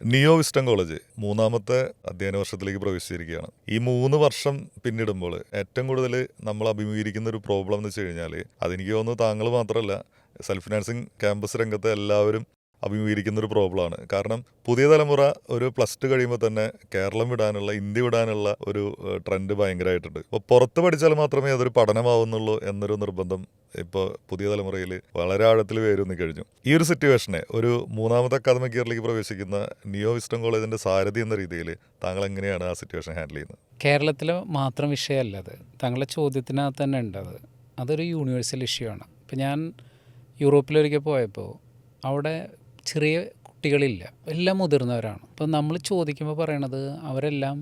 നിയോ wisdom college മൂന്നാമത്തെ അധ്യയന വർഷത്തിലേക്ക് പ്രവേശിച്ചിരിക്കുകയാണ്. ഈ 3 വർഷം പിന്നിടുമ്പോൾ ഏറ്റവും കൂടുതൽ നമ്മൾ അഭിമുഖീകരിക്കുന്ന ഒരു പ്രോബ്ലം എന്ന് വെച്ച് കഴിഞ്ഞാൽ, അതെനിക്ക് തോന്നുന്നു താങ്കൾ മാത്രമല്ല, സെൽഫ് ഫിനാൻസിങ് ക്യാമ്പസ് രംഗത്തെ എല്ലാവരും അഭിമുഖീകരിക്കുന്ന ഒരു പ്രോബ്ലമാണ്. കാരണം പുതിയ തലമുറ ഒരു +2 കഴിയുമ്പോൾ തന്നെ കേരളം വിടാനുള്ള, ഇന്ത്യ വിടാനുള്ള ഒരു ട്രെൻഡ് ഭയങ്കരമായിട്ടുണ്ട്. അപ്പോൾ പുറത്ത് പഠിച്ചാൽ മാത്രമേ അതൊരു പഠനമാവുന്നുള്ളൂ എന്നൊരു നിർബന്ധം ഇപ്പോൾ പുതിയ തലമുറയിൽ വളരെ ആഴത്തിൽ വേരൂന്നി കഴിഞ്ഞു. ഈ ഒരു സിറ്റുവേഷനെ ഒരു മൂന്നാമത്തെ അക്കാദമിക് ഇയറിലേക്ക് പ്രവേശിക്കുന്ന നിയോ വിസ്റ്റം കോളേജിന്റെ സാരഥി എന്ന രീതിയിൽ താങ്കൾ എങ്ങനെയാണ് ആ സിറ്റുവേഷൻ ഹാൻഡിൽ ചെയ്യുന്നത്? കേരളത്തിലെ മാത്രം വിഷയമല്ല അത്. താങ്കളുടെ ചോദ്യത്തിനകത്ത് തന്നെ ഉണ്ട് അത്. അതൊരു യൂണിവേഴ്സൽ ഇഷ്യൂ ആണ്. ഇപ്പം ഞാൻ യൂറോപ്പിലൊരിക്കൽ പോയപ്പോൾ അവിടെ ചെറിയ കുട്ടികളില്ല, എല്ലാം മുതിർന്നവരാണ്. അപ്പം നമ്മൾ ചോദിക്കുമ്പോൾ പറയണത് അവരെല്ലാം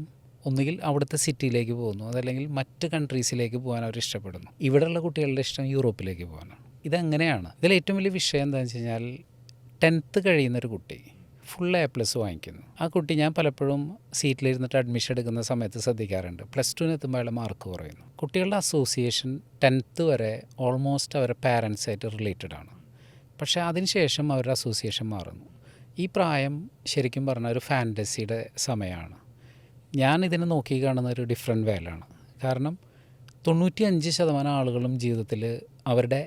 ഒന്നുകിൽ അവിടുത്തെ സിറ്റിയിലേക്ക് പോകുന്നു, അതല്ലെങ്കിൽ മറ്റ് കൺട്രീസിലേക്ക് പോകാൻ അവർ ഇഷ്ടപ്പെടുന്നു. ഇവിടെയുള്ള കുട്ടികളുടെ ഇഷ്ടം യൂറോപ്പിലേക്ക് പോകാനാണ്. ഇതെങ്ങനെയാണ്? ഇതിൽ ഏറ്റവും വലിയ വിഷയം എന്താണെന്ന് വെച്ച് കഴിഞ്ഞാൽ 10th കഴിയുന്നൊരു കുട്ടി ഫുൾ A+ വാങ്ങിക്കുന്നു. ആ കുട്ടി ഞാൻ പലപ്പോഴും സീറ്റിലിരുന്നിട്ട് അഡ്മിഷൻ എടുക്കുന്ന സമയത്ത് ശ്രദ്ധിക്കാറുണ്ട്. +2 എത്തുമ്പോൾ അയാളെ മാർക്ക് കുറയുന്നു. കുട്ടികളുടെ അസോസിയേഷൻ 10th വരെ ഓൾമോസ്റ്റ് അവരുടെ പാരൻസായിട്ട് റിലേറ്റഡ് ആണ്. പക്ഷേ അതിനുശേഷം അവരുടെ അസോസിയേഷൻ മാറുന്നു. ഈ പ്രായം ശരിക്കും പറഞ്ഞാൽ ഒരു ഫാൻറ്റസിയുടെ സമയമാണ്. ഞാനിതിനെ നോക്കി കാണുന്ന ഒരു ഡിഫറെൻറ്റ് വേലാണ്. കാരണം 95% ആളുകളും ജീവിതത്തിൽ അവരുടെ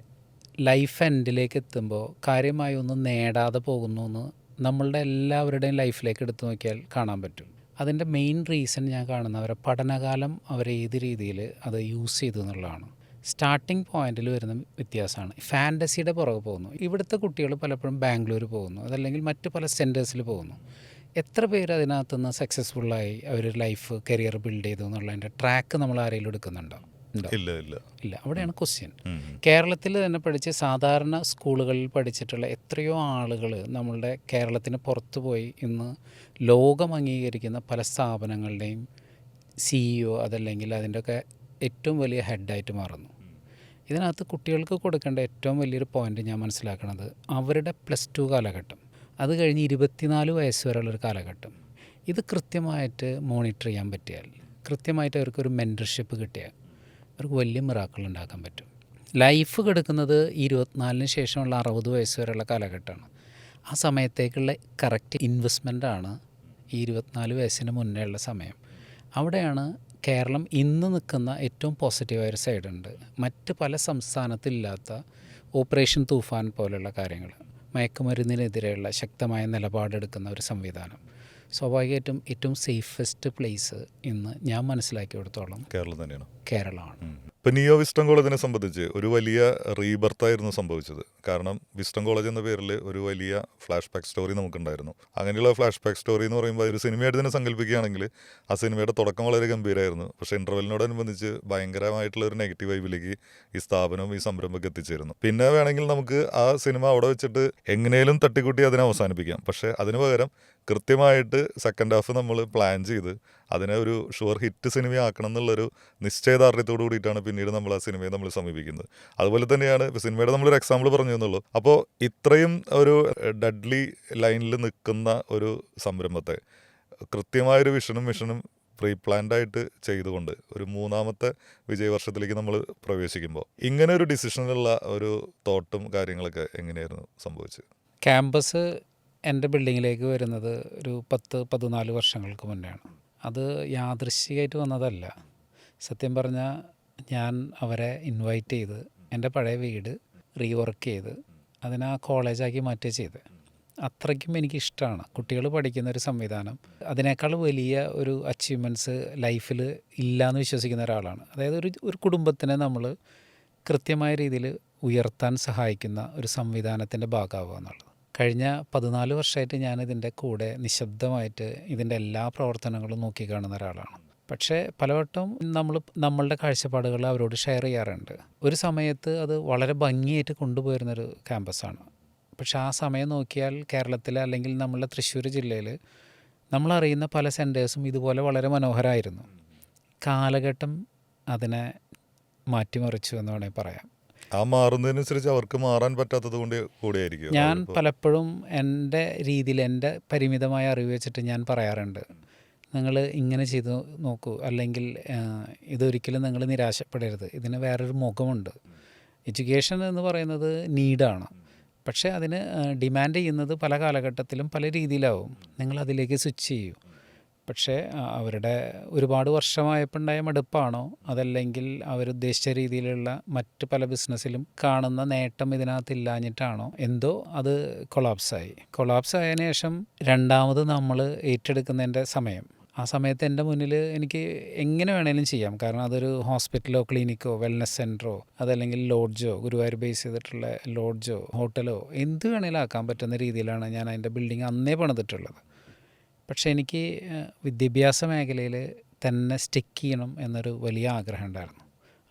ലൈഫ് എൻഡിലേക്ക് എത്തുമ്പോൾ കാര്യമായി ഒന്നും നേടാതെ പോകുന്നു എന്ന് നമ്മളുടെ എല്ലാവരുടെയും ലൈഫിലേക്ക് എടുത്തു നോക്കിയാൽ കാണാൻ പറ്റും. അതിൻ്റെ മെയിൻ റീസൺ ഞാൻ കാണുന്ന അവരുടെ പഠനകാലം ഏത് രീതിയിൽ അത് യൂസ് ചെയ്തു എന്നുള്ളതാണ്. സ്റ്റാർട്ടിംഗ് പോയിന്റിൽ വരുന്ന വ്യത്യാസമാണ്. ഫാൻറ്റസിയുടെ പുറകെ പോകുന്നു. ഇവിടുത്തെ കുട്ടികൾ പലപ്പോഴും ബാംഗ്ലൂർ പോകുന്നു, അതല്ലെങ്കിൽ മറ്റ് പല സെൻറ്റേഴ്സിൽ പോകുന്നു. എത്ര പേര് അതിനകത്തുനിന്ന് സക്സസ്ഫുള്ളായി അവർ ലൈഫ് കരിയർ ബിൽഡ് ചെയ്തു എന്നുള്ളതിൻ്റെ ട്രാക്ക് നമ്മൾ ആരെങ്കിലും എടുക്കുന്നുണ്ടോ? ഇല്ല. അവിടെയാണ് ക്വസ്റ്റ്യൻ. കേരളത്തിൽ തന്നെ പഠിച്ച് സാധാരണ സ്കൂളുകളിൽ പഠിച്ചിട്ടുള്ള എത്രയോ ആളുകൾ നമ്മളുടെ കേരളത്തിന് പുറത്തു പോയി ഇന്ന് ലോകം അംഗീകരിക്കുന്ന പല സ്ഥാപനങ്ങളുടെയും CEO അതല്ലെങ്കിൽ അതിൻ്റെയൊക്കെ ഏറ്റവും വലിയ ഹെഡായിട്ട് മാറുന്നു. ഇതിനകത്ത് കുട്ടികൾക്ക് കൊടുക്കേണ്ട ഏറ്റവും വലിയൊരു പോയിൻ്റ് ഞാൻ മനസ്സിലാക്കുന്നത് അവരുടെ +2 കാലഘട്ടം, അത് കഴിഞ്ഞ് 24 വയസ്സ് വരെയുള്ളൊരു കാലഘട്ടം, ഇത് കൃത്യമായിട്ട് മോണിറ്റർ ചെയ്യാൻ പറ്റിയാൽ, കൃത്യമായിട്ട് അവർക്കൊരു മെൻറ്റർഷിപ്പ് കിട്ടിയാൽ അവർക്ക് വലിയ മിറാക്കിൾ ഉണ്ടാക്കാൻ പറ്റും. ലൈഫ് കിടക്കുന്നത് 24 ശേഷമുള്ള 60 വയസ്സ് വരെയുള്ള കാലഘട്ടമാണ്. ആ സമയത്തേക്കുള്ള കറക്റ്റ് ഇൻവെസ്റ്റ്മെൻറ്റാണ് ഈ 24 വയസ്സിന് മുന്നേ ഉള്ള സമയം. അവിടെയാണ് കേരളം ഇന്ന് നിൽക്കുന്ന ഏറ്റവും പോസിറ്റീവായൊരു സൈഡുണ്ട്. മറ്റ് പല സംസ്ഥാനത്തില്ലാത്ത ഓപ്പറേഷൻ തൂഫാൻ പോലുള്ള കാര്യങ്ങൾ, മയക്കുമരുന്നിനെതിരെയുള്ള ശക്തമായ നിലപാടെടുക്കുന്ന ഒരു സംവിധാനം. സ്വാഭാവികമായിട്ടും ഏറ്റവും സേഫസ്റ്റ് പ്ലേസ് ഇന്ന് ഞാൻ മനസ്സിലാക്കിയെടുത്തോളം കേരളം തന്നെയാണ്. കേരളമാണ്. ഇപ്പം നിയോ വിസ്റ്റം കോളേജിനെ സംബന്ധിച്ച് ഒരു വലിയ റീബർത്തായിരുന്നു സംഭവിച്ചത്. കാരണം വിസ്റ്റം കോളേജ് എന്ന പേരിൽ ഒരു വലിയ ഫ്ലാഷ് ബാക്ക് സ്റ്റോറി നമുക്കുണ്ടായിരുന്നു. അങ്ങനെയുള്ള ഫ്ലാഷ് ബാക്ക് സ്റ്റോറി എന്ന് പറയുമ്പോൾ ഒരു സിനിമയായിട്ട് തന്നെ സങ്കല്പിക്കുകയാണെങ്കിൽ ആ സിനിമയുടെ തുടക്കം വളരെ ഗംഭീരമായിരുന്നു. പക്ഷേ ഇൻ്റർവെല്ലിനോടനുബന്ധിച്ച് ഭയങ്കരമായിട്ടുള്ള ഒരു നെഗറ്റീവ് വൈബിലേക്ക് ഈ സ്ഥാപനം, ഈ സംരംഭം എത്തിച്ചേരുന്നു. പിന്നെ വേണമെങ്കിൽ നമുക്ക് ആ സിനിമ അവിടെ വെച്ചിട്ട് എങ്ങനെയും തട്ടിക്കൂട്ടി അതിനെ അവസാനിപ്പിക്കാം. പക്ഷേ അതിന് പകരം കൃത്യമായിട്ട് സെക്കൻഡ് ഹാഫ് നമ്മൾ പ്ലാൻ ചെയ്ത് അതിനെ ഒരു ഷുവർ ഹിറ്റ് സിനിമയാക്കണം എന്നുള്ളൊരു നിശ്ചയദാർഢ്യത്തോടു കൂടിയിട്ടാണ് പിന്നീട് നമ്മൾ ആ സിനിമയെ നമ്മൾ സമീപിക്കുന്നത്. അതുപോലെ തന്നെയാണ് സിനിമയുടെ നമ്മളൊരു എക്സാമ്പിൾ പറഞ്ഞു എന്നുള്ളൂ. അപ്പോൾ ഇത്രയും ഒരു ഡെഡ്ലി ലൈനിൽ നിൽക്കുന്ന ഒരു സംരംഭത്തെ കൃത്യമായൊരു മിഷനും പ്രീ പ്ലാൻഡായിട്ട് ചെയ്തുകൊണ്ട് ഒരു മൂന്നാമത്തെ വിജയവർഷത്തിലേക്ക് നമ്മൾ പ്രവേശിക്കുമ്പോൾ ഇങ്ങനെ ഒരു ഡിസിഷനിലുള്ള ഒരു തോട്ടും കാര്യങ്ങളൊക്കെ എങ്ങനെയായിരുന്നു സംഭവിച്ചത്? ക്യാമ്പസ് എൻ്റെ ബിൽഡിങ്ങിലേക്ക് വരുന്നത് ഒരു 10-14 വർഷങ്ങൾക്ക് മുന്നെയാണ്. അത് യാദൃശ്ചികമായിട്ട് വന്നതല്ല. സത്യം പറഞ്ഞാൽ ഞാൻ അവരെ ഇൻവൈറ്റ് ചെയ്ത് എൻ്റെ പഴയ വീട് റീവർക്ക് ചെയ്ത് അതിനെ കോളേജാക്കി മാറ്റുക ചെയ്ത്. അത്രയ്ക്കും എനിക്കിഷ്ടമാണ് കുട്ടികൾ പഠിക്കുന്ന ഒരു സംവിധാനം. അതിനേക്കാൾ വലിയ ഒരു അച്ചീവ്മെൻറ്റ്സ് ലൈഫിൽ ഇല്ലയെന്ന് വിശ്വസിക്കുന്ന ഒരാളാണ്. അതായത് ഒരു കുടുംബത്തിനെ നമ്മൾ കൃത്യമായ രീതിയിൽ ഉയർത്താൻ സഹായിക്കുന്ന ഒരു സംവിധാനത്തിൻ്റെ ഭാഗമാവുക എന്നുള്ളത്. കഴിഞ്ഞ 14 വർഷമായിട്ട് ഞാനിതിൻ്റെ കൂടെ നിശബ്ദമായിട്ട് ഇതിൻ്റെ എല്ലാ പ്രവർത്തനങ്ങളും നോക്കിക്കാണുന്ന ഒരാളാണ്. പക്ഷേ പലവട്ടം നമ്മളുടെ കാഴ്ചപ്പാടുകൾ അവരോട് ഷെയർ ചെയ്യാറുണ്ട്. ഒരു സമയത്ത് അത് വളരെ ഭംഗിയായിട്ട് കൊണ്ടുപോയിരുന്നൊരു ക്യാമ്പസാണ്. പക്ഷേ ആ സമയം നോക്കിയാൽ കേരളത്തിലെ അല്ലെങ്കിൽ നമ്മളുടെ തൃശ്ശൂർ ജില്ലയിൽ നമ്മളറിയുന്ന പല സെൻറ്റേഴ്സും ഇതുപോലെ വളരെ മനോഹരമായിരുന്നു. കാലഘട്ടം അതിനെ മാറ്റിമറിച്ചു എന്ന് വേണമെങ്കിൽ പറയാം. ആ മാറുന്നതിനനുസരിച്ച് അവർക്ക് മാറാൻ പറ്റാത്തത് കൊണ്ട് കൂടിയായിരിക്കും. ഞാൻ പലപ്പോഴും എൻ്റെ രീതിയിൽ എൻ്റെ പരിമിതമായ അറിവ് വെച്ചിട്ട് ഞാൻ പറയാറുണ്ട്, നിങ്ങൾ ഇങ്ങനെ ചെയ്ത് നോക്കൂ, അല്ലെങ്കിൽ ഇതൊരിക്കലും നിങ്ങൾ നിരാശപ്പെടരുത്, ഇതിന് വേറൊരു മുഖമുണ്ട്. എഡ്യൂക്കേഷൻ എന്ന് പറയുന്നത് നീഡാണ്. പക്ഷേ അതിന് ഡിമാൻഡ് ചെയ്യുന്നത് പല കാലഘട്ടത്തിലും പല രീതിയിലാവും. നിങ്ങൾ അതിലേക്ക് സ്വിച്ച് ചെയ്യൂ. പക്ഷേ അവരുടെ ഒരുപാട് വർഷമായപ്പോൾ ഉണ്ടായ മടുപ്പാണോ, അതല്ലെങ്കിൽ അവരുദ്ദേശിച്ച രീതിയിലുള്ള മറ്റ് പല ബിസിനസ്സിലും കാണുന്ന നേട്ടം ഇതിനകത്ത് ഇല്ലാഞ്ഞിട്ടാണോ, എന്തോ അത് കൊളാപ്സായി. കൊളാപ്സായതിനു ശേഷം രണ്ടാമത് നമ്മൾ ഏറ്റെടുക്കുന്നതിൻ്റെ സമയം, ആ സമയത്ത് എൻ്റെ മുന്നിൽ എനിക്ക് എങ്ങനെ വേണേലും ചെയ്യാം. കാരണം അതൊരു ഹോസ്പിറ്റലോ ക്ലിനിക്കോ വെൽനസ് സെൻറ്ററോ അതല്ലെങ്കിൽ ലോഡ്ജോ, ഗുരുവായൂർ ബേസ് ചെയ്തിട്ടുള്ള ലോഡ്ജോ ഹോട്ടലോ എന്ത് വേണേലും ആക്കാൻ പറ്റുന്ന രീതിയിലാണ് ഞാൻ അതിൻ്റെ ബിൽഡിംഗ് അന്നേ പണിതിട്ടുള്ളത്. പക്ഷേ എനിക്ക് വിദ്യാഭ്യാസ മേഖലയിൽ തന്നെ സ്റ്റിക്ക് ചെയ്യണം എന്നൊരു വലിയ ആഗ്രഹം ഉണ്ടായിരുന്നു.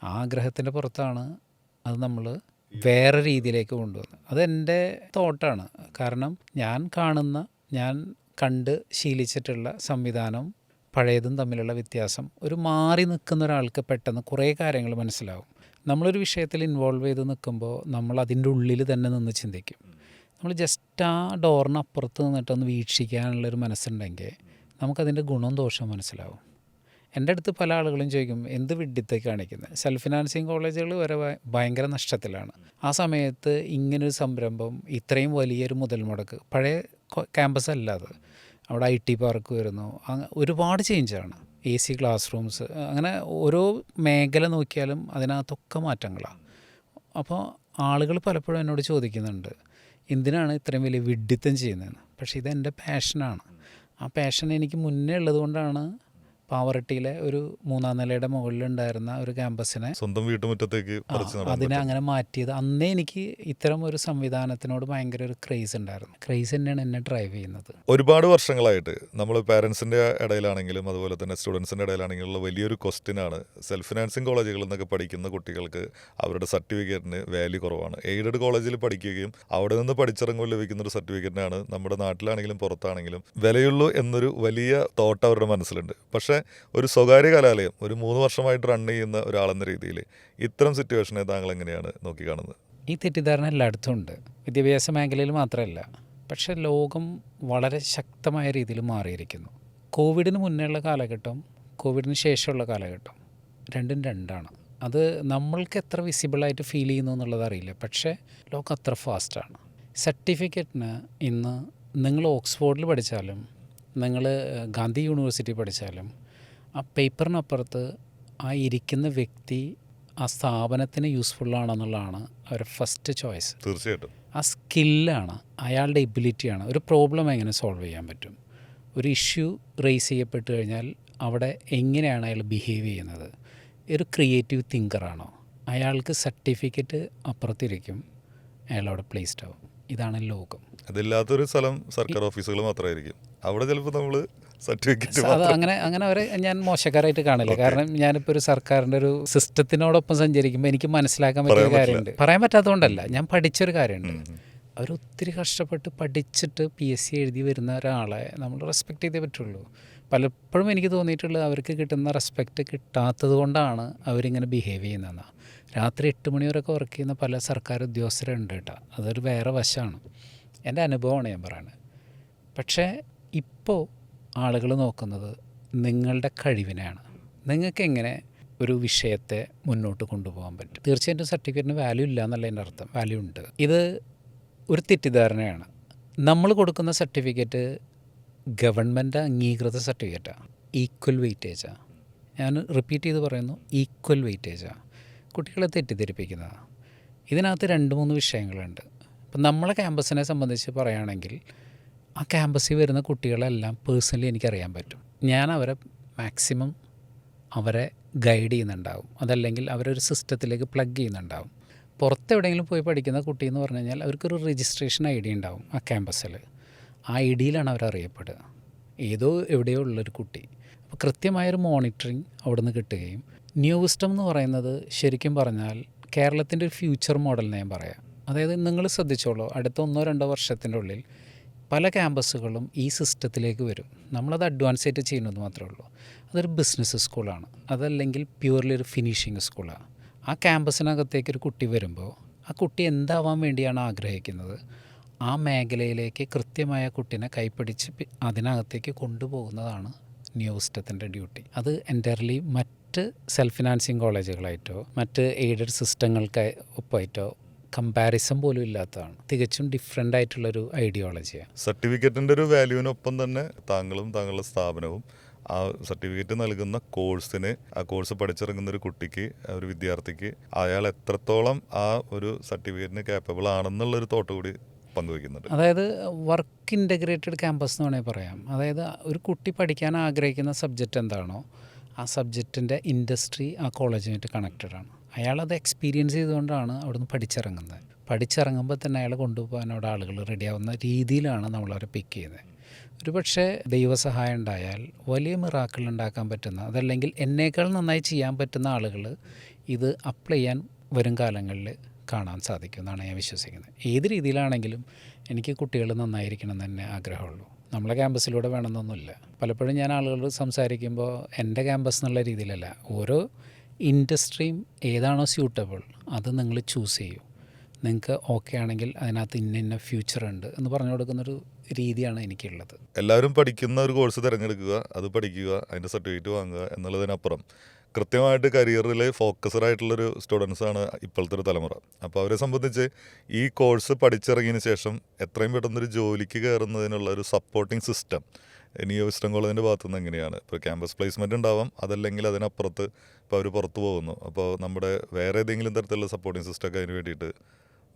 ആ ആഗ്രഹത്തിൻ്റെ പുറത്താണ് അത് നമ്മൾ വേറെ രീതിയിലേക്ക് കൊണ്ടുവന്നത്. അതെൻ്റെ തോട്ടാണ്. കാരണം ഞാൻ കണ്ട് ശീലിച്ചിട്ടുള്ള സംവിധാനം പഴയതും തമ്മിലുള്ള വ്യത്യാസം ഒരു മാറി നിൽക്കുന്ന ഒരാൾക്ക് പെട്ടെന്ന് കുറേ കാര്യങ്ങൾ മനസ്സിലാവും. നമ്മളൊരു വിഷയത്തിൽ ഇൻവോൾവ് ചെയ്ത് നിൽക്കുമ്പോൾ നമ്മൾ അതിൻ്റെ ഉള്ളിൽ തന്നെ നിന്ന് ചിന്തിക്കും. നമ്മൾ ജസ്റ്റ് ആ ഡോറിനപ്പുറത്ത് നിന്നിട്ടൊന്ന് വീക്ഷിക്കാനുള്ളൊരു മനസ്സുണ്ടെങ്കിൽ നമുക്കതിൻ്റെ ഗുണവും ദോഷവും മനസ്സിലാവും. എൻ്റെ അടുത്ത് പല ആളുകളും ചോദിക്കും, എന്ത് വിഡ്ഢിത്തം കാണിക്കുന്നത്? സെൽഫ് ഫിനാൻസിങ് കോളേജുകൾ വരെ ഭയങ്കര നഷ്ടത്തിലാണ്. ആ സമയത്ത് ഇങ്ങനൊരു സംരംഭം, ഇത്രയും വലിയൊരു മുതൽ മുടക്ക്, പഴയ ക്യാമ്പസ് അല്ല അത്, അവിടെ IT പാർക്ക് വരുന്നു, ഒരുപാട് ചേഞ്ചാണ്. AC ക്ലാസ് റൂംസ്, അങ്ങനെ ഓരോ മേഖല നോക്കിയാലും അതിനകത്തൊക്കെ മാറ്റങ്ങളാണ്. അപ്പോൾ ആളുകൾ പലപ്പോഴും എന്നോട് ചോദിക്കുന്നുണ്ട്, എന്തിനാണ് ഇത്രയും വലിയ വിഡ്ഢിത്തം ചെയ്യുന്നതെന്ന്. പക്ഷേ ഇതെൻ്റെ പാഷനാണ്. ആ പാഷൻ എനിക്ക് മുന്നേ ഉള്ളത് കൊണ്ടാണ് പാവറട്ടിയിലെ ഒരു 3-ാം നിലയുടെ മുകളിലുണ്ടായിരുന്ന ഒരു ക്യാമ്പസിനെ സ്വന്തം വീട്ടുമുറ്റത്തേക്ക് അതിനെ അങ്ങനെ മാറ്റിയത്. അന്നേ എനിക്ക് ഇത്തരം ഒരു സംവിധാനത്തിനോട് ഭയങ്കര ഒരു ക്രേസ് ഉണ്ടായിരുന്നു. ക്രേസ് തന്നെയാണ് എന്നെ ഡ്രൈവ് ചെയ്യുന്നത്. ഒരുപാട് വർഷങ്ങളായിട്ട് നമ്മൾ പാരൻസിൻ്റെ ഇടയിലാണെങ്കിലും അതുപോലെ തന്നെ സ്റ്റുഡൻസിൻ്റെ ഇടയിലാണെങ്കിലും ഉള്ള വലിയൊരു ക്വസ്റ്റ്യനാണ്, സെൽഫ് ഫിനാൻസിങ് കോളേജുകളിൽ നിന്നൊക്കെ പഠിക്കുന്ന കുട്ടികൾക്ക് അവരുടെ സർട്ടിഫിക്കറ്റിന് വാല്യൂ കുറവാണ്. എയ്ഡഡ് കോളേജിൽ പഠിക്കുകയും അവിടെ നിന്ന് പഠിച്ചിറങ്ങുമ്പോൾ ലഭിക്കുന്ന ഒരു സർട്ടിഫിക്കറ്റിനാണ് നമ്മുടെ നാട്ടിലാണെങ്കിലും പുറത്താണെങ്കിലും വിലയുള്ളൂ എന്നൊരു വലിയ തോട്ട് അവരുടെ മനസ്സിലുണ്ട്. പക്ഷേ ഒരു സ്വകാര്യ കലാലയം ഒരു 3 വർഷമായിട്ട് റൺ ചെയ്യുന്ന ഒരാളെന്ന രീതിയിൽ ഇത്തരം സിറ്റുവേഷനെ താങ്കൾ എങ്ങനെയാണ് നോക്കിക്കാണുന്നത്? ഈ തെറ്റിദ്ധാരണ എല്ലായിടത്തും ഉണ്ട്, വിദ്യാഭ്യാസ മേഖലയിൽ മാത്രമല്ല. പക്ഷേ ലോകം വളരെ ശക്തമായ രീതിയിൽ മാറിയിരിക്കുന്നു. കോവിഡിന് മുന്നേയുള്ള കാലഘട്ടം, കോവിഡിന് ശേഷമുള്ള കാലഘട്ടം രണ്ടും രണ്ടാണ്. അത് നമ്മൾക്ക് എത്ര വിസിബിളായിട്ട് ഫീൽ ചെയ്യുന്നു എന്നുള്ളത് അറിയില്ല. പക്ഷേ ലോകം അത്ര ഫാസ്റ്റാണ്. സർട്ടിഫിക്കറ്റിന് ഇന്ന് നിങ്ങൾ ഓക്സ്ഫോർഡിൽ പഠിച്ചാലും നിങ്ങൾ ഗാന്ധി യൂണിവേഴ്സിറ്റി പഠിച്ചാലും ആ പേപ്പറിനപ്പുറത്ത് ആ ഇരിക്കുന്ന വ്യക്തി ആ സ്ഥാപനത്തിന് യൂസ്ഫുള്ളാണെന്നുള്ളതാണ് അവരുടെ ഫസ്റ്റ് ചോയ്സ്. തീർച്ചയായിട്ടും ആ സ്കില്ലാണ്, അയാളുടെ എബിലിറ്റിയാണ്. ഒരു പ്രോബ്ലം എങ്ങനെ സോൾവ് ചെയ്യാൻ പറ്റും, ഒരു ഇഷ്യൂ റേസ് ചെയ്യപ്പെട്ട് കഴിഞ്ഞാൽ അവിടെ എങ്ങനെയാണ് അയാൾ ബിഹേവ് ചെയ്യുന്നത്, ഒരു ക്രിയേറ്റീവ് തിങ്കറാണോ, അയാൾക്ക് സർട്ടിഫിക്കറ്റ് അപ്പുറത്തിരിക്കും, അയാളവിടെ പ്ലേസ്ഡ് ആവും. ഇതാണ് ലോകം. അതില്ലാത്തൊരു സ്ഥലം സർക്കാർ ഓഫീസുകൾ മാത്രമായിരിക്കും. അവിടെ ചിലപ്പോൾ നമ്മൾ സർട്ടിഫിക്കറ്റ് അത് അങ്ങനെ അവരെ ഞാൻ മോശക്കാരായിട്ട് കാണില്ല. കാരണം ഞാനിപ്പോൾ ഒരു സർക്കാരിൻ്റെ ഒരു സിസ്റ്റത്തിനോടൊപ്പം സഞ്ചരിക്കുമ്പോൾ എനിക്ക് മനസ്സിലാക്കാൻ പറ്റിയ കാര്യമുണ്ട്. പറയാൻ പറ്റാത്തതുകൊണ്ടല്ല, ഞാൻ പഠിച്ചൊരു കാര്യമുണ്ട്. അവരൊത്തിരി കഷ്ടപ്പെട്ട് പഠിച്ചിട്ട് PSC എഴുതി വരുന്ന ഒരാളെ നമ്മൾ റെസ്പെക്റ്റ് ചെയ്തേ പറ്റുള്ളൂ. പലപ്പോഴും എനിക്ക് തോന്നിയിട്ടുള്ളത് അവർക്ക് കിട്ടുന്ന റെസ്പെക്റ്റ് കിട്ടാത്തത് കൊണ്ടാണ് അവരിങ്ങനെ ബിഹേവ് ചെയ്യുന്നതെന്നാണ്. രാത്രി 8 മണി വരെയൊക്കെ വർക്ക് ചെയ്യുന്ന പല സർക്കാർ ഉദ്യോഗസ്ഥരുണ്ട് കേട്ടോ. അതൊരു വേറെ വശമാണ്, എൻ്റെ അനുഭവമാണ് ഞാൻ പറയുന്നത്. പക്ഷേ ഇപ്പോൾ ആളുകൾ നോക്കുന്നത് നിങ്ങളുടെ കഴിവിനെയാണ്. നിങ്ങൾക്ക് എങ്ങനെ ഒരു വിഷയത്തെ മുന്നോട്ട് കൊണ്ടുപോകാൻ പറ്റും. തീർച്ചയായിട്ടും സർട്ടിഫിക്കറ്റിന് വാല്യൂ ഇല്ല എന്നല്ല എൻ്റെ അർത്ഥം, വാല്യൂ ഉണ്ട്. ഇത് ഒരു തെറ്റിദ്ധാരണയാണ്. നമ്മൾ കൊടുക്കുന്ന സർട്ടിഫിക്കറ്റ് ഗവൺമെൻറ് അംഗീകൃത സർട്ടിഫിക്കറ്റാണ്, ഈക്വൽ വെയിറ്റേജാണ്. ഞാൻ റിപ്പീറ്റ് ചെയ്ത് പറയുന്നു, ഈക്വൽ വെയിറ്റേജാണ്. കുട്ടികളെ തെറ്റിദ്ധരിപ്പിക്കുന്നതാണ്. ഇതിനകത്ത് 2-3 വിഷയങ്ങളുണ്ട്. ഇപ്പം നമ്മളെ ക്യാമ്പസിനെ സംബന്ധിച്ച് പറയുകയാണെങ്കിൽ ആ ക്യാമ്പസിൽ വരുന്ന കുട്ടികളെല്ലാം പേഴ്സണലി എനിക്കറിയാൻ പറ്റും. ഞാൻ അവരെ മാക്സിമം ഗൈഡ് ചെയ്യുന്നുണ്ടാവും, അതല്ലെങ്കിൽ അവരൊരു സിസ്റ്റത്തിലേക്ക് പ്ലഗ് ചെയ്യുന്നുണ്ടാവും. പുറത്തെവിടെയെങ്കിലും പോയി പഠിക്കുന്ന കുട്ടി എന്ന് പറഞ്ഞു കഴിഞ്ഞാൽ അവർക്കൊരു രജിസ്ട്രേഷൻ ID ഉണ്ടാവും ആ ക്യാമ്പസിൽ. ആ IDയിലാണ് അവരറിയപ്പെടുക, എവിടെയോ ഉള്ളൊരു കുട്ടി. അപ്പോൾ കൃത്യമായൊരു മോണിറ്ററിങ് അവിടെ നിന്ന് കിട്ടുകയും, ന്യൂ വിസ്റ്റം എന്ന് പറയുന്നത് ശരിക്കും പറഞ്ഞാൽ കേരളത്തിൻ്റെ ഒരു ഫ്യൂച്ചർ മോഡൽ ഞാൻ പറയാം. അതായത് നിങ്ങൾ ശ്രദ്ധിച്ചോളൂ, അടുത്ത 1-2 വർഷത്തിൻ്റെ ഉള്ളിൽ പല ക്യാമ്പസുകളും ഈ സിസ്റ്റത്തിലേക്ക് വരും. നമ്മളത് അഡ്വാൻസ് ആയിട്ട് ചെയ്യുന്നത് മാത്രമേ ഉള്ളൂ. അതൊരു ബിസിനസ് സ്കൂളാണ്, അതല്ലെങ്കിൽ പ്യൂർലി ഒരു ഫിനിഷിങ് സ്കൂളാണ്. ആ ക്യാമ്പസിനകത്തേക്ക് ഒരു കുട്ടി വരുമ്പോൾ ആ കുട്ടി എന്താവാൻ വേണ്ടിയാണ് ആഗ്രഹിക്കുന്നത്, ആ മേഖലയിലേക്ക് കൃത്യമായ കുട്ടീനെ കൈപ്പിടിച്ച് അതിനകത്തേക്ക് കൊണ്ടുപോകുന്നതാണ് ന്യൂ വിസ്റ്റത്തിൻ്റെ ഡ്യൂട്ടി. അത് എൻറ്റയർലി മറ്റ് സെൽഫ് ഫിനാൻസിങ് കോളേജുകളായിട്ടോ മറ്റ് എയ്ഡഡ് സിസ്റ്റങ്ങൾക്ക് ഒപ്പമായിട്ടോ കമ്പാരിസൺ പോലും ഇല്ലാത്തതാണ്. തികച്ചും ഡിഫറെൻ്റ് ആയിട്ടുള്ളൊരു ഐഡിയോളജിയാണ്. സർട്ടിഫിക്കറ്റിൻ്റെ ഒരു വാല്യൂവിനൊപ്പം തന്നെ താങ്കളും താങ്കളുടെ സ്ഥാപനവും ആ സർട്ടിഫിക്കറ്റ് നൽകുന്ന കോഴ്സിന്, ആ കോഴ്സ് പഠിച്ചിറങ്ങുന്ന ഒരു കുട്ടിക്ക്, ഒരു വിദ്യാർത്ഥിക്ക് അയാൾ എത്രത്തോളം ആ ഒരു സർട്ടിഫിക്കറ്റിന് കേപ്പബിൾ ആണെന്നുള്ളൊരു തോട്ട് കൂടി പങ്കുവയ്ക്കുന്നുണ്ട്. അതായത് വർക്ക് ഇൻ്റഗ്രേറ്റഡ് ക്യാമ്പസ് എന്ന് വേണമെങ്കിൽ പറയാം. അതായത് ഒരു കുട്ടി പഠിക്കാൻ ആഗ്രഹിക്കുന്ന സബ്ജക്റ്റ് എന്താണോ ആ സബ്ജക്റ്റിൻ്റെ ഇൻഡസ്ട്രി ആ കോളേജുമായിട്ട് കണക്റ്റഡ് ആണ്. അയാളത് എക്സ്പീരിയൻസ് ചെയ്തുകൊണ്ടാണ് അവിടുന്ന് പഠിച്ചിറങ്ങുന്നത്. പഠിച്ചിറങ്ങുമ്പോൾ തന്നെ അയാളെ കൊണ്ടുപോകാൻ അവിടെ ആളുകൾ റെഡിയാവുന്ന രീതിയിലാണ് നമ്മളവരെ പിക്ക് ചെയ്യുന്നത്. ഒരു പക്ഷേ ദൈവസഹായം ഉണ്ടായാൽ വലിയ മിറാക്കിൾ ഉണ്ടാക്കാൻ പറ്റുന്ന, അതല്ലെങ്കിൽ എന്നേക്കാൾ നന്നായി ചെയ്യാൻ പറ്റുന്ന ആളുകൾ ഇത് അപ്ലൈ ചെയ്യാൻ വരും കാലങ്ങളിൽ കാണാൻ സാധിക്കും എന്നാണ് ഞാൻ വിശ്വസിക്കുന്നത്. ഏത് രീതിയിലാണെങ്കിലും എനിക്ക് കുട്ടികൾ നന്നായിരിക്കണം എന്ന് തന്നെ ആഗ്രഹമുള്ളൂ. നമ്മളെ ക്യാമ്പസിലൂടെ വേണമെന്നൊന്നുമില്ല. പലപ്പോഴും ഞാൻ ആളുകളോട് സംസാരിക്കുമ്പോൾ എൻ്റെ ക്യാമ്പസ് എന്നുള്ള രീതിയിലല്ല, ഓരോ ഇൻഡസ്ട്രിയും ഏതാണോ സ്യൂട്ടബിൾ അത് നിങ്ങൾ ചൂസ് ചെയ്യൂ. നിങ്ങൾക്ക് ഓക്കെ ആണെങ്കിൽ അതിനകത്ത് ഇന്ന ഫ്യൂച്ചർ ഉണ്ട് എന്ന് പറഞ്ഞു കൊടുക്കുന്നൊരു രീതിയാണ് എനിക്കുള്ളത്. എല്ലാവരും പഠിക്കുന്ന ഒരു കോഴ്സ് തിരഞ്ഞെടുക്കുക, അത് പഠിക്കുക, അതിൻ്റെ സർട്ടിഫിക്കറ്റ് വാങ്ങുക എന്നുള്ളതിനപ്പുറം കൃത്യമായിട്ട് കരിയറിൽ ഫോക്കസ്ഡ് ആയിട്ടുള്ളൊരു സ്റ്റുഡൻസാണ് ഇപ്പോഴത്തെ ഒരു തലമുറ. അപ്പോൾ അവരെ സംബന്ധിച്ച് ഈ കോഴ്സ് പഠിച്ചിറങ്ങിയതിന് ശേഷം എത്രയും പെട്ടെന്നൊരു ജോലിക്ക് കയറുന്നതിനുള്ള ഒരു സപ്പോർട്ടിംഗ് സിസ്റ്റം നിയോ വിസ്റ്റം കോളേജിൻ്റെ ഭാഗത്തുനിന്ന് എങ്ങനെയാണ്? ഇപ്പോൾ ക്യാമ്പസ് പ്ലേസ്മെൻറ്റ് ഉണ്ടാവാം, അതല്ലെങ്കിൽ അതിനപ്പുറത്ത് ഇപ്പോൾ അവർ പുറത്ത് പോകുന്നു, അപ്പോൾ നമ്മുടെ വേറെ ഏതെങ്കിലും തരത്തിലുള്ള സപ്പോർട്ടിംഗ് സിസ്റ്റം ഒക്കെ അതിന് വേണ്ടിയിട്ട്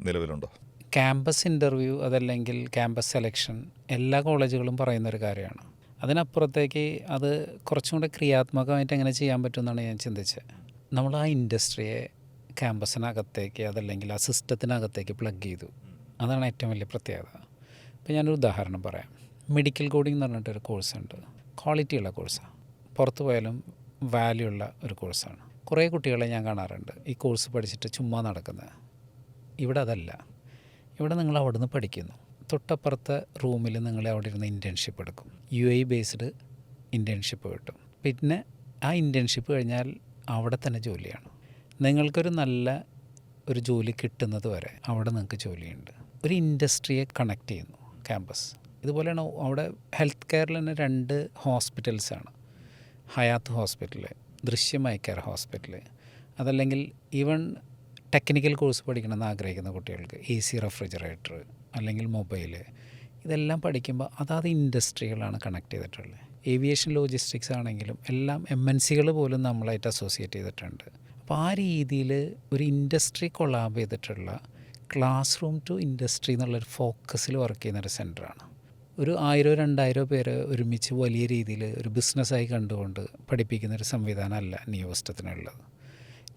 നിലവിലുണ്ടോ? ക്യാമ്പസ് ഇൻ്റർവ്യൂ അതല്ലെങ്കിൽ ക്യാമ്പസ് സെലക്ഷൻ എല്ലാ കോളേജുകളും പറയുന്നൊരു കാര്യമാണ്. അതിനപ്പുറത്തേക്ക് അത് കുറച്ചും കൂടെ ക്രിയാത്മകമായിട്ട് എങ്ങനെ ചെയ്യാൻ പറ്റുമെന്നാണ് ഞാൻ ചിന്തിച്ചത്. നമ്മൾ ആ ഇൻഡസ്ട്രിയെ ക്യാമ്പസിനകത്തേക്ക് അതല്ലെങ്കിൽ ആ സിസ്റ്റത്തിനകത്തേക്ക് പ്ലഗ് ചെയ്തു. അതാണ് ഏറ്റവും വലിയ പ്രത്യേകത. ഇപ്പോൾ ഞാനൊരു ഉദാഹരണം പറയാം. മെഡിക്കൽ കോഡിംഗ് എന്ന് പറഞ്ഞിട്ടൊരു കോഴ്സുണ്ട്. ക്വാളിറ്റിയുള്ള കോഴ്സാണ്. പുറത്ത് പോയാലും വാല്യൂ ഉള്ള ഒരു കോഴ്സാണ്. കുറേ കുട്ടികളെ ഞാൻ കാണാറുണ്ട് ഈ കോഴ്സ് പഠിച്ചിട്ട് ചുമ്മാ നടക്കുന്നത്. ഇവിടെ അതല്ല. ഇവിടെ നിങ്ങൾ അവിടുന്ന് പഠിക്കുന്നു. തൊട്ടപ്പുറത്തെ റൂമിൽ നിങ്ങളെ അവിടെ ഇരുന്ന് ഇൻറ്റേൺഷിപ്പ് എടുക്കും. UAE ബേസ്ഡ് ഇൻറ്റേൺഷിപ്പ് കിട്ടും. പിന്നെ ആ ഇൻറ്റേൺഷിപ്പ് കഴിഞ്ഞാൽ അവിടെ തന്നെ ജോലിയാണ്. നിങ്ങൾക്കൊരു നല്ല ഒരു ജോലി കിട്ടുന്നത് വരെ അവിടെ നിങ്ങൾക്ക് ജോലിയുണ്ട്. ഒരു ഇൻഡസ്ട്രിയെ കണക്ട് ചെയ്യുന്നു ക്യാമ്പസ്. ഇതുപോലെയാണ് അവിടെ ഹെൽത്ത് കെയറിൽ തന്നെ 2 ഹോസ്പിറ്റൽസാണ്. ഹയാത്ത് ഹോസ്പിറ്റൽ, ദൃശ്യം ഐ കെയർ ഹോസ്പിറ്റൽ. അതല്ലെങ്കിൽ ഈവൻ ടെക്നിക്കൽ കോഴ്സ് പഠിക്കണമെന്ന് ആഗ്രഹിക്കുന്ന കുട്ടികൾക്ക് AC റെഫ്രിജറേറ്റർ അല്ലെങ്കിൽ മൊബൈൽ, ഇതെല്ലാം പഠിക്കുമ്പോൾ അതാത് ഇൻഡസ്ട്രികളാണ് കണക്ട് ചെയ്തിട്ടുള്ളത്. ഏവിയേഷൻ ലോജിസ്റ്റിക്സ് ആണെങ്കിലും എല്ലാം MNCകൾ പോലും നമ്മളായിട്ട് അസോസിയേറ്റ് ചെയ്തിട്ടുണ്ട്. അപ്പോൾ ആ രീതിയിൽ ഒരു ഇൻഡസ്ട്രി കൊളാബ് ചെയ്തിട്ടുള്ള ക്ലാസ് റൂം ടു ഇൻഡസ്ട്രി എന്നുള്ളൊരു ഫോക്കസിൽ വർക്ക് ചെയ്യുന്നൊരു സെൻറ്ററാണ്. ഒരു 1000-2000 പേര് ഒരുമിച്ച് വലിയ രീതിയിൽ ഒരു ബിസിനസ്സായി കണ്ടുകൊണ്ട് പഠിപ്പിക്കുന്നൊരു സംവിധാനമല്ല നിയോ വിസ്റ്റത്തിനുള്ളത്.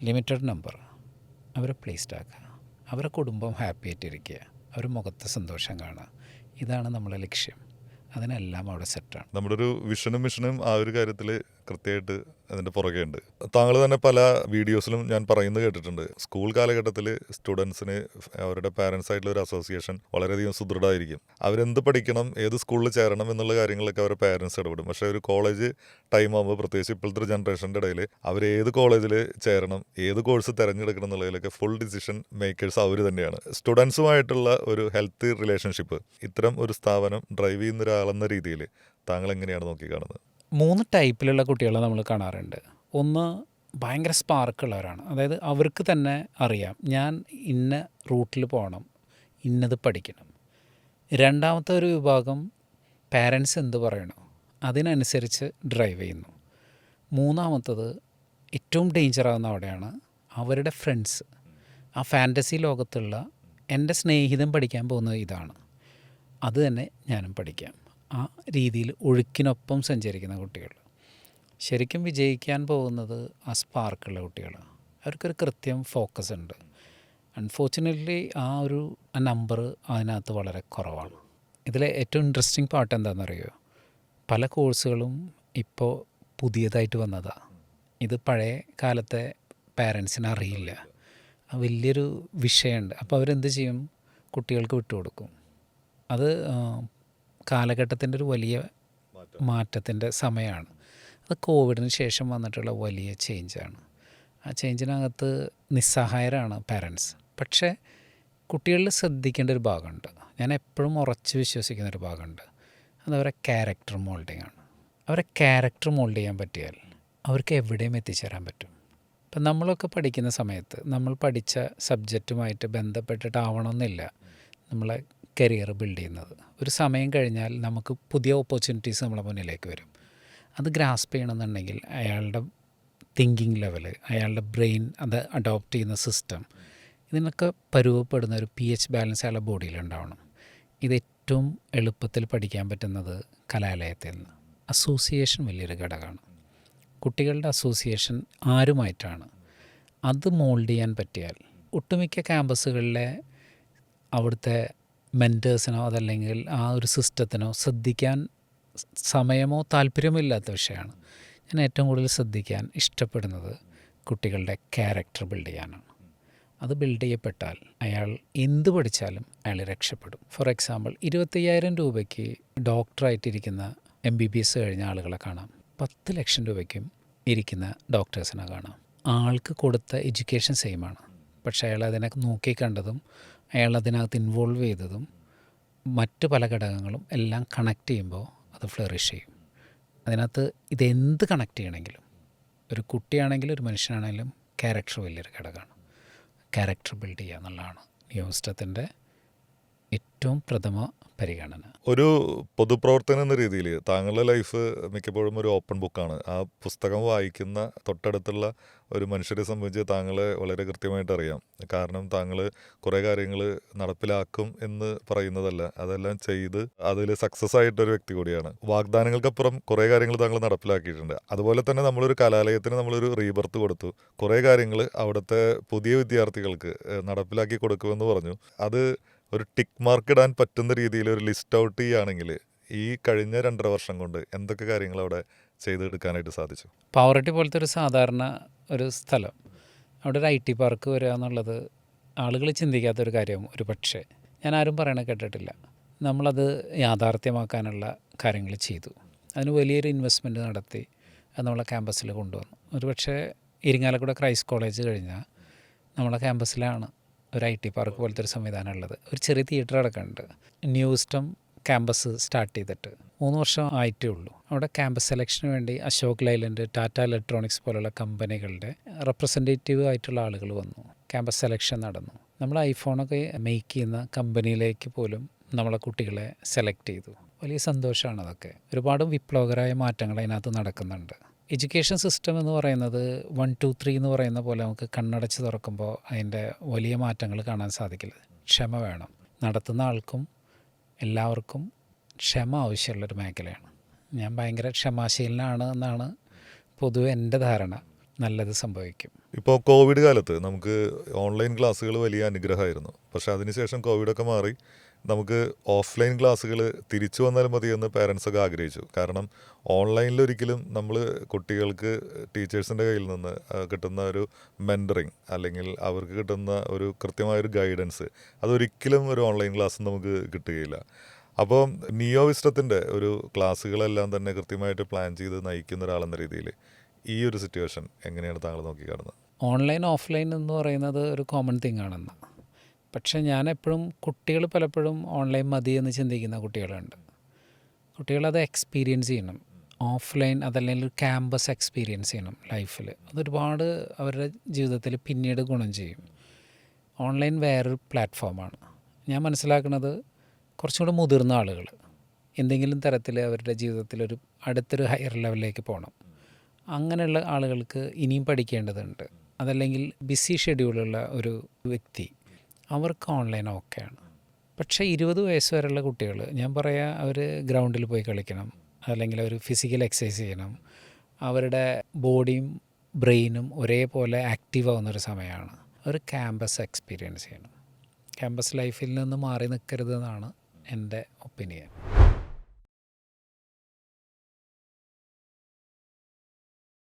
ലിമിറ്റഡ് നമ്പർ അവരെ പ്ലേസ്ഡ് ആക്കുക, അവരെ കുടുംബം ഹാപ്പി ആയിട്ടിരിക്കുക, അവരുടെ മുഖത്തെ സന്തോഷം കാണുക. ഇതാണ് നമ്മളെ ലക്ഷ്യം. അതിനെല്ലാം അവിടെ സെറ്റാണ്. നമ്മുടെ ഒരു വിഷനും മിഷനും ആ ഒരു കാര്യത്തിൽ കൃത്യമായിട്ട് അതിൻ്റെ പുറകെ ഉണ്ട്. താങ്കൾ തന്നെ പല വീഡിയോസിലും ഞാൻ പറയുന്നത് കേട്ടിട്ടുണ്ട്, സ്കൂൾ കാലഘട്ടത്തിൽ സ്റ്റുഡൻസിന് അവരുടെ പാരൻസ് ആയിട്ടുള്ള ഒരു അസോസിയേഷൻ വളരെയധികം സുദൃഢമായിരിക്കും. അവരെന്ത് പഠിക്കണം, ഏത് സ്കൂളിൽ ചേരണം എന്നുള്ള കാര്യങ്ങളൊക്കെ അവരുടെ പാരൻസ് ഇടപെടും. പക്ഷേ ഒരു കോളേജ് ടൈം ആകുമ്പോൾ, പ്രത്യേകിച്ച് ഇപ്പോഴത്തെ ജനറേഷൻ്റെ ഇടയിൽ, അവർ ഏത് കോളേജിൽ ചേരണം, ഏത് കോഴ്സ് തിരഞ്ഞെടുക്കണം എന്നുള്ളതിലൊക്കെ ഫുൾ ഡിസിഷൻ മേക്കേഴ്സ് അവർ തന്നെയാണ്. സ്റ്റുഡൻസുമായിട്ടുള്ള ഒരു ഹെൽത്തി റിലേഷൻഷിപ്പ് ഇത്തരം ഒരു സ്ഥാപനം ഡ്രൈവ് ചെയ്യുന്ന ഒരാളെന്ന രീതിയിൽ താങ്കൾ എങ്ങനെയാണ് നോക്കിക്കാണുന്നത്? 3 ടൈപ്പിലുള്ള കുട്ടികളെ നമ്മൾ കാണാറുണ്ട്. ഒന്ന് ഭയങ്കര സ്പാർക്കുള്ളവരാണ്. അതായത് അവർക്ക് തന്നെ അറിയാം ഞാൻ ഇന്ന റൂട്ടിൽ പോകണം, ഇന്നത് പഠിക്കണം. രണ്ടാമത്തെ ഒരു വിഭാഗം പാരൻസ് എന്ത് പറയണോ അതിനനുസരിച്ച് ഡ്രൈവ് ചെയ്യുന്നു. മൂന്നാമത്തത് ഏറ്റവും ഡേഞ്ചറാകുന്ന അവിടെയാണ് അവരുടെ ഫ്രണ്ട്സ്. ആ ഫാൻറ്റസി ലോകത്തുള്ള എൻ്റെ സ്നേഹിതൻ പഠിക്കാൻ പോകുന്നത് ഇതാണ്, അത് തന്നെ ഞാനും പഠിക്കാം. ആ രീതിയിൽ ഒഴുക്കിനൊപ്പം സഞ്ചരിക്കുന്ന കുട്ടികൾ ശരിക്കും വിജയിക്കാൻ പോകുന്നത് ആ സ്പാർക്കുള്ള കുട്ടികളാണ്. അവർക്കൊരു കൃത്യം ഫോക്കസ് ഉണ്ട്. അൺഫോർച്ചുനേറ്റ്ലി ആ നമ്പർ അതിനകത്ത് വളരെ കുറവാണ്. ഇതിലെ ഏറ്റവും ഇൻട്രസ്റ്റിംഗ് പാർട്ട് എന്താണെന്നറിയോ? പല കോഴ്സുകളും ഇപ്പോൾ പുതിയതായിട്ട് വന്നതാണ്. ഇത് പഴയ കാലത്തെ പാരൻസിന് അറിയില്ല. വലിയൊരു വിഷയമുണ്ട്. അപ്പോൾ അവരെന്ത് ചെയ്യും? കുട്ടികൾക്ക് വിട്ടുകൊടുക്കും. അത് കാലഘട്ടത്തിൻ്റെ ഒരു വലിയ മാറ്റത്തിൻ്റെ സമയമാണ്. അത് കോവിഡിന് ശേഷം വന്നിട്ടുള്ള വലിയ ചേഞ്ചാണ്. ആ ചേഞ്ചിനകത്ത് നിസ്സഹായരാണ് പാരൻസ്. പക്ഷേ കുട്ടികളിൽ ശ്രദ്ധിക്കേണ്ട ഒരു ഭാഗമുണ്ട്. ഞാൻ എപ്പോഴും ഉറച്ച് വിശ്വസിക്കുന്നൊരു ഭാഗമുണ്ട്. അതവരെ ക്യാരക്ടർ മോൾഡിങ് ആണ്. അവരെ ക്യാരക്ടർ മോൾഡ് ചെയ്യാൻ പറ്റിയാൽ അവർക്ക് എവിടെയും എത്തിച്ചേരാൻ പറ്റും. ഇപ്പം നമ്മളൊക്കെ പഠിക്കുന്ന സമയത്ത് നമ്മൾ പഠിച്ച സബ്ജക്റ്റുമായിട്ട് ബന്ധപ്പെട്ടിട്ടാവണമെന്നില്ല നമ്മളെ കരിയർ ബിൽഡ് ചെയ്യുന്നത്. ഒരു സമയം കഴിഞ്ഞാൽ നമുക്ക് പുതിയ ഓപ്പർച്യൂണിറ്റീസ് നമ്മളെ മുന്നിലേക്ക് വരും. അത് ഗ്രാസ്പ് ചെയ്യണമെന്നുണ്ടെങ്കിൽ അയാളുടെ തിങ്കിങ് ലെവൽ, അയാളുടെ ബ്രെയിൻ അത് അഡോപ്റ്റ് ചെയ്യുന്ന സിസ്റ്റം, ഇതിനൊക്കെ പരുവപ്പെടുന്ന ഒരു pH ബാലൻസ് അയാളുടെ ബോഡിയിൽ ഉണ്ടാവണം. ഇത് ഏറ്റവും എളുപ്പത്തിൽ പഠിക്കാൻ പറ്റുന്നത് കലാലയത്തിൽ നിന്ന്. അസോസിയേഷൻ വലിയൊരു ഘടകമാണ്. കുട്ടികളുടെ അസോസിയേഷൻ ആരുമായിട്ടാണ്, അത് മോൾഡ് ചെയ്യാൻ പറ്റിയാൽ ഒട്ടുമിക്ക ക്യാമ്പസുകളിലെ അവിടുത്തെ മെൻറ്റേഴ്സിനോ അതല്ലെങ്കിൽ ആ ഒരു സിസ്റ്റത്തിനോ ശ്രദ്ധിക്കാൻ സമയമോ താല്പര്യമോ ഇല്ലാത്ത വിഷയമാണ്. ഞാൻ ഏറ്റവും കൂടുതൽ ശ്രദ്ധിക്കാൻ ഇഷ്ടപ്പെടുന്നത് കുട്ടികളുടെ ക്യാരക്ടർ ബിൽഡ് ചെയ്യാനാണ്. അത് ബിൽഡ് ചെയ്യപ്പെട്ടാൽ അയാൾ എന്ത് പഠിച്ചാലും അയാൾ രക്ഷപ്പെടും. ഫോർ എക്സാമ്പിൾ 25,000 രൂപയ്ക്ക് ഡോക്ടറായിട്ടിരിക്കുന്ന MBBS കഴിഞ്ഞ ആളുകളെ കാണാം. 10 ലക്ഷം രൂപയ്ക്കും ഇരിക്കുന്ന ഡോക്ടേഴ്സിനെ കാണാം. ആൾക്ക് കൊടുത്ത എഡ്യൂക്കേഷൻ സെയിമാണ്, പക്ഷേ അയാൾ അതിനെ നോക്കിക്കണ്ടതും അയാൾ അതിനകത്ത് ഇൻവോൾവ് ചെയ്തതും മറ്റ് പല ഘടകങ്ങളും എല്ലാം കണക്ട് ചെയ്യുമ്പോൾ അത് ഫ്ലറിഷ് ചെയ്യും. അതിനകത്ത് ഇതെന്ത് കണക്ട് ചെയ്യണമെങ്കിലും, ഒരു കുട്ടിയാണെങ്കിലും ഒരു മനുഷ്യനാണെങ്കിലും ക്യാരക്ടർ വലിയൊരു ഘടകമാണ്. ക്യാരക്ടർ ബിൽഡ് ചെയ്യുക എന്നുള്ളതാണ് ന്യൂസ്റ്റത്തിൻ്റെ ഏറ്റവും പ്രഥമ പരിഗണന. ഒരു പൊതുപ്രവർത്തനം എന്ന രീതിയിൽ താങ്കളുടെ ലൈഫ് മിക്കപ്പോഴും ഒരു ഓപ്പൺ ബുക്കാണ്. ആ പുസ്തകം വായിക്കുന്ന തൊട്ടടുത്തുള്ള ഒരു മനുഷ്യരെ സംബന്ധിച്ച് താങ്കളെ വളരെ കൃത്യമായിട്ട് അറിയാം. കാരണം താങ്കൾ കുറേ കാര്യങ്ങൾ നടപ്പിലാക്കും എന്ന് പറയുന്നതല്ല, അതെല്ലാം ചെയ്ത് അതിൽ സക്സസ് ആയിട്ടൊരു വ്യക്തി കൂടിയാണ്. വാഗ്ദാനങ്ങൾക്കപ്പുറം കുറേ കാര്യങ്ങൾ താങ്കൾ നടപ്പിലാക്കിയിട്ടുണ്ട്. അതുപോലെ തന്നെ നമ്മളൊരു കലാലയത്തിന് നമ്മളൊരു റീബർത്ത് കൊടുത്തു. കുറേ കാര്യങ്ങൾ അവിടുത്തെ പുതിയ വിദ്യാർത്ഥികൾക്ക് നടപ്പിലാക്കി കൊടുക്കുമെന്ന് പറഞ്ഞു. അത് ഒരു ടിക്ക് മാർക്ക് ഇടാൻ പറ്റുന്ന രീതിയിൽ ഒരു ലിസ്റ്റ് ഔട്ട് ചെയ്യുകയാണെങ്കിൽ ഈ കഴിഞ്ഞ 2.5 വർഷം കൊണ്ട് എന്തൊക്കെ കാര്യങ്ങൾ അവിടെ ചെയ്തെടുക്കാനായിട്ട് സാധിച്ചു? പാവറട്ടി പോലത്തെ ഒരു സാധാരണ ഒരു സ്ഥലം, അവിടെ ഒരു IT പാർക്ക് വരിക എന്നുള്ളത് ആളുകൾ ചിന്തിക്കാത്തൊരു കാര്യവും ഒരു പക്ഷേ ഞാൻ ആരും പറയണ കേട്ടിട്ടില്ല. നമ്മളത് യാഥാർത്ഥ്യമാക്കാനുള്ള കാര്യങ്ങൾ ചെയ്തു. അതിന് വലിയൊരു ഇൻവെസ്റ്റ്മെൻറ്റ് നടത്തി അത് നമ്മളെ ക്യാമ്പസിൽ കൊണ്ടുവന്നു. ഒരു പക്ഷേ ഇരിങ്ങാലക്കുട ക്രൈസ്റ്റ് കോളേജ് കഴിഞ്ഞാൽ നമ്മളെ ക്യാമ്പസിലാണ് ഒരു IT പാർക്ക് പോലത്തെ ഒരു സംവിധാനം ഉള്ളത്. ഒരു ചെറിയ തിയേറ്റർ അടക്കമുണ്ട്. ന്യൂസ്റ്റം ക്യാമ്പസ് സ്റ്റാർട്ട് ചെയ്തിട്ട് 3 വർഷം ആയിട്ടേ ഉള്ളൂ. അവിടെ ക്യാമ്പസ് സെലക്ഷന് വേണ്ടി അശോക് ലൈലൻഡ്, ടാറ്റ ഇലക്ട്രോണിക്സ് പോലുള്ള കമ്പനികളുടെ റെപ്രസെൻറ്റേറ്റീവ് ആയിട്ടുള്ള ആളുകൾ വന്നു. ക്യാമ്പസ് സെലക്ഷൻ നടന്നു. നമ്മൾ ഐഫോണൊക്കെ മേക്ക് ചെയ്യുന്ന കമ്പനിയിലേക്ക് പോലും നമ്മളെ കുട്ടികളെ സെലക്ട് ചെയ്തു. വലിയ സന്തോഷമാണ് അതൊക്കെ. ഒരുപാട് വിപ്ലവകരമായ മാറ്റങ്ങൾ അതിനകത്ത് നടക്കുന്നുണ്ട്. എഡ്യൂക്കേഷൻ സിസ്റ്റം എന്ന് പറയുന്നത് 1, 2, 3 എന്ന് പറയുന്ന പോലെ നമുക്ക് കണ്ണടച്ച് തുറക്കുമ്പോൾ അതിൻ്റെ വലിയ മാറ്റങ്ങൾ കാണാൻ സാധിക്കില്ല. ക്ഷമ വേണം. നടത്തുന്ന ആൾക്കും എല്ലാവർക്കും ക്ഷമ ആവശ്യമുള്ളൊരു മേഖലയാണ്. ഞാൻ ഭയങ്കര ക്ഷമാശീലനാണ് എന്നാണ് പൊതുവെ എൻ്റെ ധാരണ. നല്ലത് സംഭവിക്കും. ഇപ്പോൾ കോവിഡ് കാലത്ത് നമുക്ക് ഓൺലൈൻ ക്ലാസ്സുകൾ വലിയ അനുഗ്രഹമായിരുന്നു. പക്ഷേ അതിനുശേഷം കോവിഡൊക്കെ മാറി നമുക്ക് ഓഫ്ലൈൻ ക്ലാസ്സുകൾ തിരിച്ചു വന്നാൽ മതിയെന്ന് പേരൻസൊക്കെ ആഗ്രഹിച്ചു. കാരണം ഓൺലൈനിലൊരിക്കലും നമ്മൾ കുട്ടികൾക്ക് ടീച്ചേഴ്സിൻ്റെ കയ്യിൽ നിന്ന് കിട്ടുന്ന ഒരു മെൻറ്ററിങ് അല്ലെങ്കിൽ അവർക്ക് കിട്ടുന്ന ഒരു കൃത്യമായൊരു ഗൈഡൻസ് അതൊരിക്കലും ഒരു ഓൺലൈൻ ക്ലാസ് നമുക്ക് കിട്ടുകയില്ല. അപ്പോൾ നിയോ വിസ്റ്റത്തിൻ്റെ ഒരു ക്ലാസ്സുകളെല്ലാം തന്നെ കൃത്യമായിട്ട് പ്ലാൻ ചെയ്ത് നയിക്കുന്ന ഒരാളെന്ന രീതിയിൽ ഈ ഒരു സിറ്റുവേഷൻ എങ്ങനെയാണ് താങ്കൾ നോക്കിക്കാണുന്നത്? ഓൺലൈൻ ഓഫ്ലൈൻ എന്ന് പറയുന്നത് ഒരു കോമൺ തിങ് ആണെന്ന്. പക്ഷേ ഞാൻ എപ്പോഴും കുട്ടികൾ പലപ്പോഴും ഓൺലൈൻ മതി എന്ന് ചിന്തിക്കുന്ന കുട്ടികളുണ്ട്. കുട്ടികളത് എക്സ്പീരിയൻസ് ചെയ്യണം. ഓഫ്ലൈൻ അതല്ലെങ്കിൽ ക്യാമ്പസ് എക്സ്പീരിയൻസ് ചെയ്യണം ലൈഫിൽ. അതൊരുപാട് അവരുടെ ജീവിതത്തിൽ പിന്നീട് ഗുണം ചെയ്യും. ഓൺലൈൻ വേറൊരു പ്ലാറ്റ്ഫോമാണ്. ഞാൻ മനസ്സിലാക്കുന്നത് കുറച്ചും കൂടെ മുതിർന്ന ആളുകൾ എന്തെങ്കിലും തരത്തിൽ അവരുടെ ജീവിതത്തിൽ അടുത്തൊരു ഹയർ ലെവലിലേക്ക് പോകണം. അങ്ങനെയുള്ള ആളുകൾക്ക് ഇനിയും പഠിക്കേണ്ടതുണ്ട്. അതല്ലെങ്കിൽ ബിസി ഷെഡ്യൂളുള്ള ഒരു വ്യക്തി, അവർക്ക് ഓൺലൈൻ ഓക്കെയാണ്. പക്ഷേ 20 വയസ്സ് വരെയുള്ള കുട്ടികൾ, ഞാൻ പറയാം, അവർ ഗ്രൗണ്ടിൽ പോയി കളിക്കണം, അല്ലെങ്കിൽ അവർ ഫിസിക്കൽ എക്സസൈസ് ചെയ്യണം. അവരുടെ ബോഡിയും ബ്രെയിനും ഒരേപോലെ ആക്റ്റീവ് ആവുന്നൊരു സമയമാണ്. അവർ ക്യാമ്പസ് എക്സ്പീരിയൻസ് ചെയ്യണം. ക്യാമ്പസ് ലൈഫിൽ നിന്ന് മാറി നിൽക്കരുതെന്നാണ് എൻ്റെ ഒപ്പീനിയൻ.